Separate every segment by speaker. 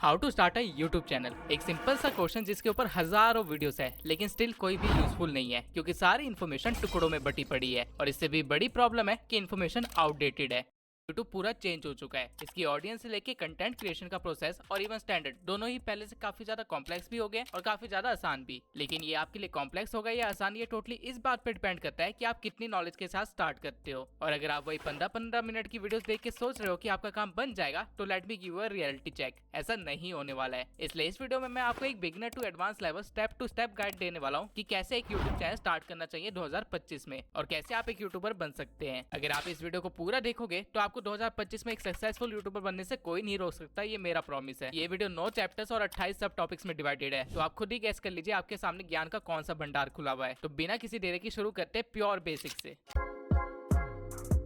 Speaker 1: How to start a YouTube channel. एक simple सा question जिसके ऊपर हजारों वीडियोस है, लेकिन स्टिल कोई भी यूजफुल नहीं है क्योंकि सारी इन्फॉर्मेशन टुकड़ों में बटी पड़ी है। और इससे भी बड़ी प्रॉब्लम है कि इन्फॉर्मेशन आउटडेटेड है। यूट्यूब पूरा चेंज हो चुका है। इसकी ऑडियंस से लेके कंटेंट क्रिएशन का प्रोसेस और इवन स्टैंडर्ड दोनों ही पहले से काफी ज्यादा कॉम्प्लेक्स भी हो गए और काफी ज्यादा आसान भी। लेकिन ये आपके लिए कॉम्प्लेक्स होगा या आसान, ये टोटली इस बात पे डिपेंड करता है कि आप कितनी नॉलेज के साथ स्टार्ट करते हो। और अगर आप वही 15-15 मिनट की वीडियोस देख के सोच रहे हो कि आपका काम बन जाएगा, तो let me give a reality check, ऐसा नहीं होने वाला है। इसलिए इस वीडियो में मैं आपको एक beginner to advance level step to step guide देने वाला हूँ कि कैसे एक यूट्यूब चैनल स्टार्ट करना चाहिए 2025 में और कैसे आप एक यूट्यूबर बन सकते हैं। अगर आप इस वीडियो को पूरा देखोगे तो आपको 2025 में एक सक्सेसफुल यूट्यूबर बनने से कोई नहीं रोक सकता, ये मेरा प्रॉमिस है। ये वीडियो 9 चैप्टर्स और 28 सब टॉपिक्स में डिवाइडेड है, तो आप खुद ही गैस कर लीजिए आपके सामने ज्ञान का कौन सा भंडार खुला हुआ है। तो बिना किसी देरी की शुरू करते हैं प्योर बेसिक से।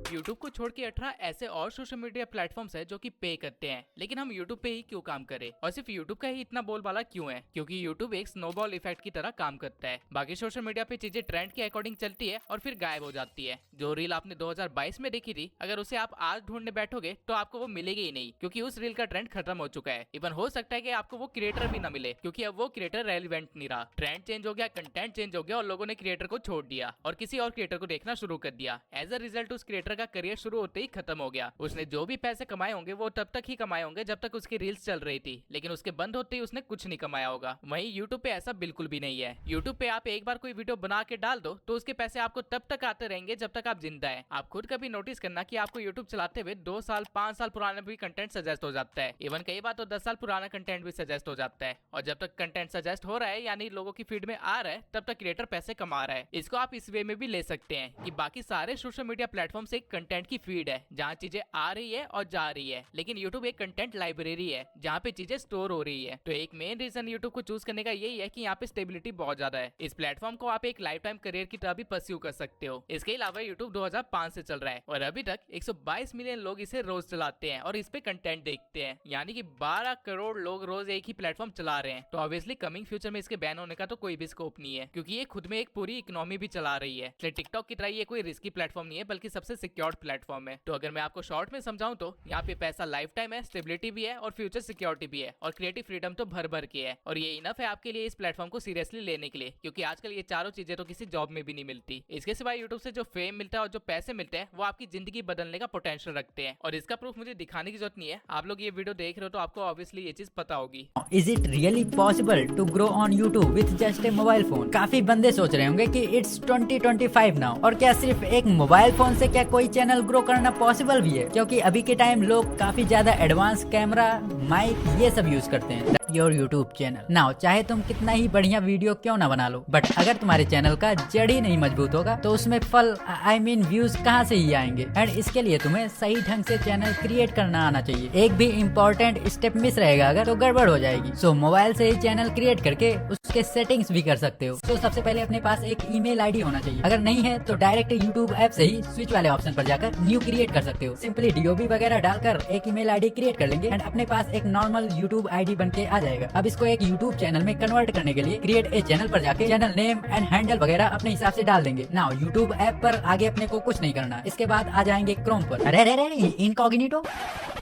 Speaker 1: YouTube को छोड़ के 18 ऐसे और सोशल मीडिया प्लेटफॉर्म्स है जो कि पे करते हैं, लेकिन हम YouTube पे ही क्यों काम करें और सिर्फ YouTube का ही इतना बोलबाला क्यों है? क्योंकि YouTube एक स्नोबॉल इफेक्ट की तरह काम करता है। बाकी सोशल मीडिया पे चीजें ट्रेंड के अकॉर्डिंग चलती है और फिर गायब हो जाती है। जो रील आपने 2022 में देखी थी, अगर उसे आप आज ढूंढने बैठोगे तो आपको वो मिलेगी ही नहीं, क्योंकि उस रील का ट्रेंड खत्म हो चुका है। इवन हो सकता है कि आपको वो क्रिएटर भी ना मिले, क्योंकि अब वो क्रिएटर रेलिवेंट नहीं रहा। ट्रेंड चेंज हो गया, कंटेंट चेंज हो गया और लोगों ने क्रिएटर को छोड़ दिया और किसी और क्रिएटर को देखना शुरू कर दिया। एज अ रिजल्ट उस क्रिएटर का करियर शुरू होते ही खत्म हो गया। उसने जो भी पैसे कमाए होंगे वो तब तक ही कमाए होंगे जब तक उसकी रील्स चल रही थी, लेकिन उसके बंद होते ही उसने कुछ नहीं कमाया होगा। वहीं YouTube पे ऐसा बिल्कुल भी नहीं है। YouTube पे आप एक बार कोई वीडियो बना के डाल दो तो उसके पैसे आपको तब तक आते रहेंगे जब तक आप जिंदा है। आप खुद कभी नोटिस करना कि आपको YouTube चलाते हुए 2 साल 5 साल पुराना भी कंटेंट सजेस्ट हो जाता है। इवन कई बार तो 10 साल पुराना कंटेंट भी सजेस्ट हो जाता है। और जब तक कंटेंट सजेस्ट हो रहा है, यानी लोगों की फीड में आ रहा है, तब तक क्रिएटर पैसे कमा रहा है। इसको आप इस वे में भी ले सकते हैं कि बाकी सारे सोशल मीडिया प्लेटफॉर्म से एक कंटेंट की फीड है जहाँ चीजें आ रही है और जा रही है, लेकिन YouTube एक कंटेंट लाइब्रेरी है जहाँ पे चीजें स्टोर हो रही है। तो एक मेन रीजन YouTube को चूज करने का यही है कि यहाँ पे स्टेबिलिटी बहुत ज्यादा है। इस प्लेटफॉर्म को आप एक लाइफ टाइम करियर की तरह भी परस्यू कर सकते हो। इसके अलावा YouTube 2005 से चल रहा है और अभी तक 122 मिलियन लोग इसे रोज चलाते हैं और इस पे कंटेंट देखते हैं, यानी कि 12 करोड़ लोग रोज एक ही प्लेटफॉर्म चला रहे हैं। तो ऑब्वियसली कमिंग फ्यूचर में इसके बैन होने का तो कोई भी स्कोप नहीं है, क्योंकि ये खुद में एक पूरी इकोनॉमी भी चला रही है। इसलिए टिकटॉक की तरह ये कोई रिस्की प्लेटफॉर्म नहीं है, बल्कि सबसे सिक्योर्ड प्लेटफॉर्म है। तो अगर मैं आपको शॉर्ट में समझाऊं तो यहाँ पे पैसा लाइफ टाइम है, स्टेबिलिटी भी है और फ्यूचर सिक्योरिटी भी है और क्रिएटिव फ्रीडम तो भर भर के है। और ये इनफ है आपके लिए इस प्लेटफॉर्म को सीरियसली लेने के लिए, क्योंकि आजकल ये चारों चीजें तो किसी जॉब में भी नहीं मिलती। इसके सिवाय यूट्यूब से जो फेम मिलता है और जो पैसे मिलते हैं वो आपकी जिंदगी बदलने का पोटेंशियल रखते हैं। और इसका प्रूफ मुझे दिखाने की जरूरत नहीं है, आप लोग ये वीडियो देख रहे हो तो आपको ऑब्वियसली ये चीज पता होगी।
Speaker 2: Is it really possible to grow on YouTube with just a mobile phone? काफी बंदे सोच रहे होंगे कि it's 2025 now, और क्या सिर्फ एक मोबाइल फोन से क्या कोई चैनल ग्रो करना पॉसिबल भी है? क्योंकि अभी के टाइम लोग काफी ज्यादा एडवांस कैमरा, माइक ये सब यूज करते हैं। योर यूट्यूब चैनल नाउ, चाहे तुम कितना ही बढ़िया वीडियो क्यों ना बना लो, बट अगर तुम्हारे चैनल का जड़ ही नहीं मजबूत होगा तो उसमें फल आई मीन व्यूज कहाँ से ही आएंगे। एंड इसके लिए तुम्हें सही ढंग से चैनल क्रिएट करना आना चाहिए। एक भी इम्पोर्टेंट स्टेप मिस रहेगा अगर तो गड़बड़ हो जाएगी। सो मोबाइल से ही चैनल क्रिएट करके उसके सेटिंग्स भी कर सकते हो। तो सबसे पहले अपने पास एक ईमेल आईडी होना चाहिए। अगर नहीं है तो डायरेक्ट यूट्यूब ऐप से ही स्विच वाले ऑप्शन पर जाकर न्यू क्रिएट कर सकते हो। सिंपली डीओबी वगैरह डालकर एक ईमेल आईडी क्रिएट कर लेंगे एंड अपने पास एक नॉर्मल यूट्यूब आईडी बन के आ जाएगा। अब इसको एक यूट्यूब चैनल में कन्वर्ट करने के लिए क्रिएट ए चैनल पर जाके चैनल नेम एंड हैंडल वगैरह अपने हिसाब से डाल देंगे। नाउ यूट्यूब ऐप पर आगे अपने को कुछ नहीं करना। इसके बाद आ जाएंगे क्रोम पर। अरे इनकॉग्निटो।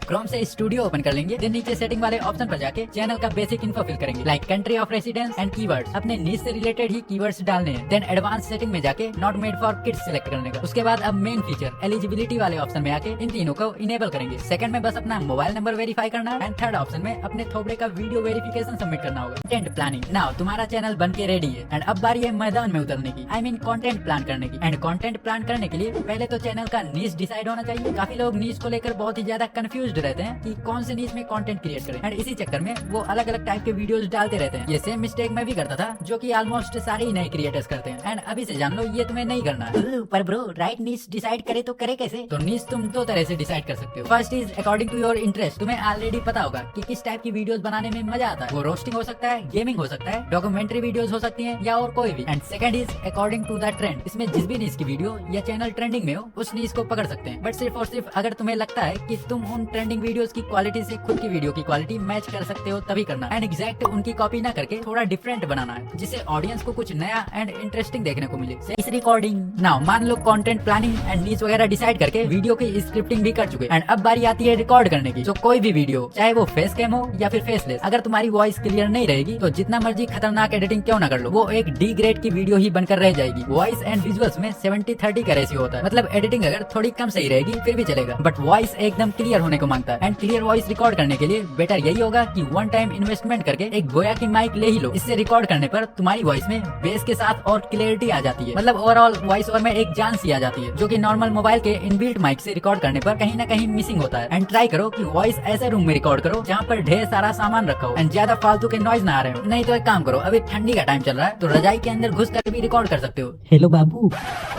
Speaker 2: क्रोम से स्टूडियो ओपन कर लेंगे। देन नीचे सेटिंग वाले ऑप्शन पर जाके चैनल का बेसिक इन्फो फिल करेंगे, like country of residence and keywords. अपने नीश से रिलेटेड ही कीवर्ड्स डालने हैं। देन एडवांस सेटिंग में जाके not made for kids select करने का। उसके बाद अब मेन फीचर एलिजिबिलिटी वाले ऑप्शन में आके इन तीनों को इनेबल करेंगे। सेकंड में बस अपना मोबाइल नंबर वेरीफाई करना एंड थर्ड ऑप्शन में अपने थोबड़े का वीडियो वेरिफिकेशन सबमिट करना होगा। Content planning. नाउ तुम्हारा चैनल बन के रेडी है एंड अब बारी है मैदान में उतरने की, आई मीन कंटेंट प्लान करने की। एंड कंटेंट प्लान करने के लिए पहले तो चैनल का नीश डिसाइड होना चाहिए। काफी लोग नीश को लेकर बहुत ही ज्यादा कंफ्यूज्ड रहते हैं कि कौन से नीश में कंटेंट क्रिएट करें एंड इसी चक्कर में वो अलग अलग टाइप के वीडियोस डालते रहते हैं। ये सेम मिस्टेक मैं भी करता था, जो कि ऑलमोस्ट सारे ही नए क्रिएटर्स करते हैं। एंड अभी से जान लो ये तुम्हें नहीं करना है। पर ब्रो राइट नीश डिसाइड करे तो करे कैसे? तो नीश तुम दो तरह से डिसाइड कर सकते हो। First is according to your interest. तुम्हें ऑलरेडी पता होगा कि किस टाइप की वीडियोस बनाने में मजा आता है। वो रोस्टिंग हो सकता है, गेमिंग हो सकता है, डॉक्यूमेंट्री वीडियोस हो सकती हैं या और कोई भी। And second is according to the trend. इसमें जिस भी नीश की वीडियो या चैनल ट्रेंडिंग में हो उस नीश को पकड़ सकते हैं। बट सिर्फ और सिर्फ अगर तुम्हें लगता है कि तुम उन ट्रेंड ट्रेंडिंग वीडियोस की क्वालिटी से खुद की वीडियो की क्वालिटी मैच कर सकते हो तभी करना, एंड एग्जैक्ट उनकी कॉपी ना करके थोड़ा डिफरेंट बनाना है, जिससे ऑडियंस को कुछ नया एंड इंटरेस्टिंग देखने को मिले। इस रिकॉर्डिंग नाउ मान लो कंटेंट प्लानिंग एंड नीच वगैरह डिसाइड करके वीडियो की स्क्रिप्टिंग भी कर चुके, एंड अब बारी आती है रिकॉर्ड करने की। तो कोई भी वीडियो चाहे वो फेस कैम हो या फिर फेसलेस, अगर तुम्हारी वॉइस क्लियर नहीं रहेगी तो जितना मर्जी खतरनाक एडिटिंग क्यों ना कर लो, वो एक डी ग्रेड की वीडियो ही बनकर रह जाएगी। वॉइस एंड विजुअल्स में 70-30 का रेशियो होता है, मतलब एडिटिंग अगर थोड़ी कम सही रहेगी फिर भी चलेगा, बट वॉइस एकदम क्लियर होने को मांगता है। एंड क्लियर वॉइस रिकॉर्ड करने के लिए बेटर यही होगा कि वन टाइम इन्वेस्टमेंट करके एक गोया की माइक ले ही लो। इससे रिकॉर्ड करने पर तुम्हारी वॉइस में बेस के साथ और क्लियरिटी आ जाती है, मतलब ओवरऑल वॉइस ओवर में एक जान सी आ जाती है, जो कि नॉर्मल मोबाइल के इनबिल्ट माइक से रिकॉर्ड करने पर कहीं ना कहीं मिसिंग होता है। एंड ट्राई करो कि वॉइस ऐसे रूम में रिकॉर्ड करो जहाँ पर ढेर सारा सामान रखा हो एंड ज्यादा फालतू के नॉइज ना आ रहे हो। नहीं तो एक काम करो, अभी ठंडी का टाइम चल रहा है तो रजाई के अंदर घुस कर भी रिकॉर्ड कर सकते हो। हेलो बाबू,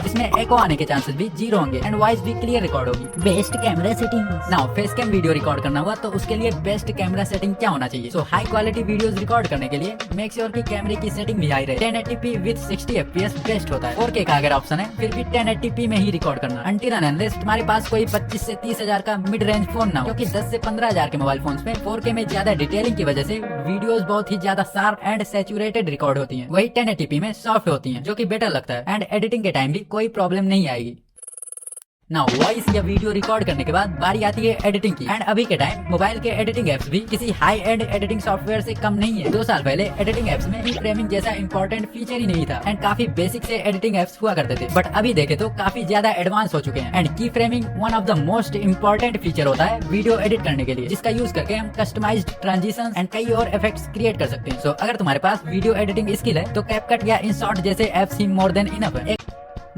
Speaker 2: इसमें एको आने के चांसेस भी 0 होंगे एंड वॉइस भी क्लियर रिकॉर्ड होगी। Best camera setting now face cam video record करना हुआ तो उसके लिए बेस्ट कैमरा सेटिंग क्या होना चाहिए? सो हाई क्वालिटी वीडियोस रिकॉर्ड करने के लिए मेक श्योर कि कैमरे की सेटिंग भी हाई रहे। 1080p विद 60 fps बेस्ट होता है। 4K का अगर ऑप्शन है फिर भी 1080p में ही रिकॉर्ड करना, अनटिल एंड अनलेस तुम्हारे पास कोई 25 से 30 हजार का मिड रेंज फोन ना हो, क्योंकि 10 से 15 हजार के मोबाइल फोन्स में 4K में ज्यादा डिटेलिंग की वजह से वीडियोस बहुत ही ज्यादा शार्प एंड सैचुरेटेड रिकॉर्ड होती हैं, वही 1080p में सॉफ्ट होती हैं, जो कि बेटर लगता है एंड एडिटिंग के टाइम भी कोई प्रॉब्लम नहीं आएगी। नाउ वॉइस या वीडियो रिकॉर्ड करने के बाद बारी आती है एडिटिंग की, एंड अभी के टाइम मोबाइल के एडिटिंग एप्स भी किसी हाई एंड एडिटिंग सॉफ्टवेयर से कम नहीं है। 2 साल पहले एडिटिंग एप्स में की फ्रेमिंग जैसा इंपॉर्टेंट फीचर ही नहीं था एंड काफी बेसिक से एडिटिंग एप्स हुआ करते थे, बट अभी देखे तो काफी ज्यादा एडवांस हो चुके हैं। एंड की framing one of the most important feature होता है वीडियो एडिट करने के लिए, जिसका यूज करके हम कस्टमाइज्ड ट्रांजिशन एंड कई और इफेक्ट्स क्रिएट कर सकते हैं। सो अगर तुम्हारे पास वीडियो एडिटिंग स्किल है तो कैपकट या InShot जैसे एप्स ही मोर देन इनफ है।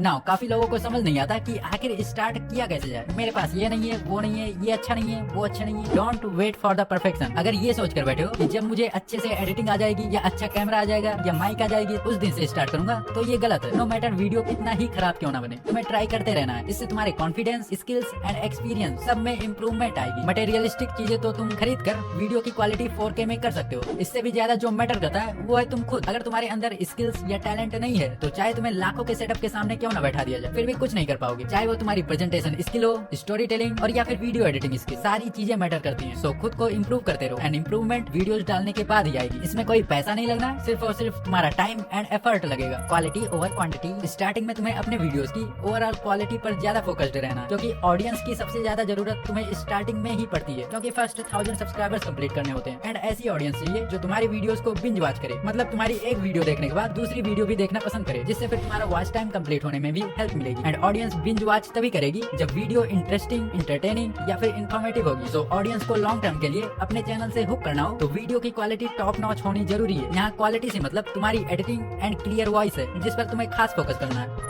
Speaker 2: नाउ काफी लोगों को समझ नहीं आता कि आखिर स्टार्ट किया कैसे जाए। मेरे पास ये नहीं है, वो नहीं है, ये अच्छा नहीं है, वो अच्छा नहीं है। Don't wait for the perfection. अगर ये सोच कर बैठे हो कि जब मुझे अच्छे से एडिटिंग आ जाएगी या अच्छा कैमरा आ जाएगा या माइक आ जाएगी उस दिन से स्टार्ट करूंगा, तो ये गलत है। नो मैटर वीडियो कितना ही खराब क्यों ना बने, तुम्हें ट्राई करते रहना है। इससे तुम्हारे कॉन्फिडेंस, स्किल्स एंड एक्सपीरियंस सब में इम्प्रूवमेंट आएगी। मटेरियलिस्टिक चीजें तो तुम खरीद कर वीडियो की क्वालिटी 4K में कर सकते हो। इससे भी ज्यादा जो मैटर करता है वो है तुम खुद। अगर तुम्हारे अंदर स्किल्स या टैलेंट नहीं है तो चाहे तुम्हें लाखों के सेटअप के सामने क्यों ना बैठा दिया जाए, फिर भी कुछ नहीं कर पाओगे। चाहे वो तुम्हारी प्रेजेंटेशन स्किल हो, स्टोरी टेलिंग और या फिर वीडियो एडिटिंग स्किल, सारी चीजें मैटर करती हैं। सो खुद को इम्प्रूव करते रहो एंड इम्प्रूवमेंट वीडियोस डालने के बाद ही आएगी। इसमें कोई पैसा नहीं लगना, सिर्फ और सिर्फ तुम्हारा टाइम एंड एफर्ट लगेगा। Quality over quantity. स्टार्टिंग में तुम्हें अपने वीडियोस की ओवरऑल क्वालिटी पर ज्यादा फोकस्ड रहना, क्योंकि ऑडियंस की सबसे ज्यादा जरूरत तुम्हें स्टार्टिंग में ही पड़ती है, क्योंकि फर्स्ट 1000 सब्सक्राइबर्स कंप्लीट करने होते हैं। एंड ऐसी ऑडियंस चाहिए जो तुम्हारी वीडियोस को बिंज वॉच करे, मतलब तुम्हारी एक वीडियो देखने के बाद दूसरी वीडियो भी देखना पसंद करे, जिससे फिर तुम्हारा वॉच टाइम कंप्लीट होने में भी हेल्प मिलेगी। एंड ऑडियंस बिंज वॉच तभी करेगी जब वीडियो इंटरेस्टिंग, इंटरटेनिंग या फिर इन्फॉर्मेटिव होगी। सो ऑडियंस को लॉन्ग टर्म के लिए अपने चैनल से हुक करना हो तो वीडियो की क्वालिटी टॉप नॉच होनी जरूरी है। यहाँ क्वालिटी से मतलब तुम्हारी एडिटिंग एंड क्लियर वॉइस है, जिस पर तुम्हें खास फोकस करना है।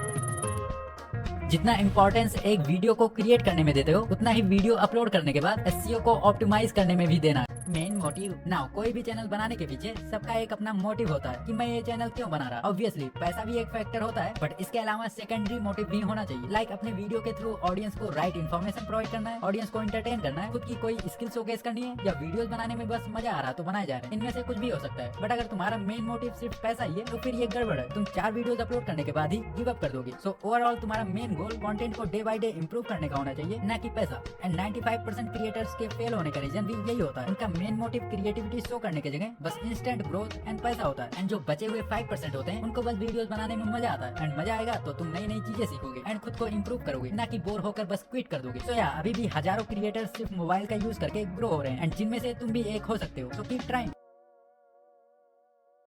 Speaker 2: जितना इंपॉर्टेंस एक वीडियो को क्रिएट करने में देते हो उतना ही वीडियो अपलोड करने के बाद SEO को ऑप्टिमाइज करने में भी देना है। Main motive. नाउ कोई भी चैनल बनाने के पीछे सबका एक अपना मोटिव होता है कि मैं ये चैनल क्यों बना रहा। ऑब्वियसली पैसा भी एक फैक्टर होता है, बट इसके अलावा सेकेंडरी मोटिव भी होना चाहिए। लाइक अपने वीडियो के थ्रू ऑडियंस को राइट इन्फॉर्मेशन प्रोवाइड करना है, ऑडियंस को एंटरटेन करना है, खुद की कोई स्किल शोकेस करनी है, या वीडियोस बनाने में बस मजा आ रहा तो बनाए जा रहे हैं। इनमें से कुछ भी हो सकता है, बट अगर तुम्हारा मेन मोटिव सिर्फ पैसा ही है तो फिर ये गड़बड़ है। तुम 4 वीडियोस अपलोड करने के बाद ही गिव अप कर दोगे। सो ओवरऑल तुम्हारा मेन गोल कंटेंट को डे बाय डे इंप्रूव करने का होना चाहिए, ना कि पैसा। एंड 95% क्रिएटर्स के फेल होने का रीजन भी यही होता है। उनका मेन मोटिव क्रिएटिविटी शो करने की जगह बस इंस्टेंट ग्रोथ एंड पैसा होता है। एंड जो बचे हुए 5% होते हैं उनको बस वीडियोस बनाने में मजा आता है। एंड मजा आएगा तो तुम नई नई चीजें सीखोगे एंड खुद को इंप्रूव करोगे, ना कि बोर होकर बस क्विट कर दोगे। तो यार अभी भी हजारों क्रिएटर्स सिर्फ मोबाइल का यूज करके ग्रो हो रहे हैं, एंड जिनमें से तुम भी एक हो सकते हो। So keep trying.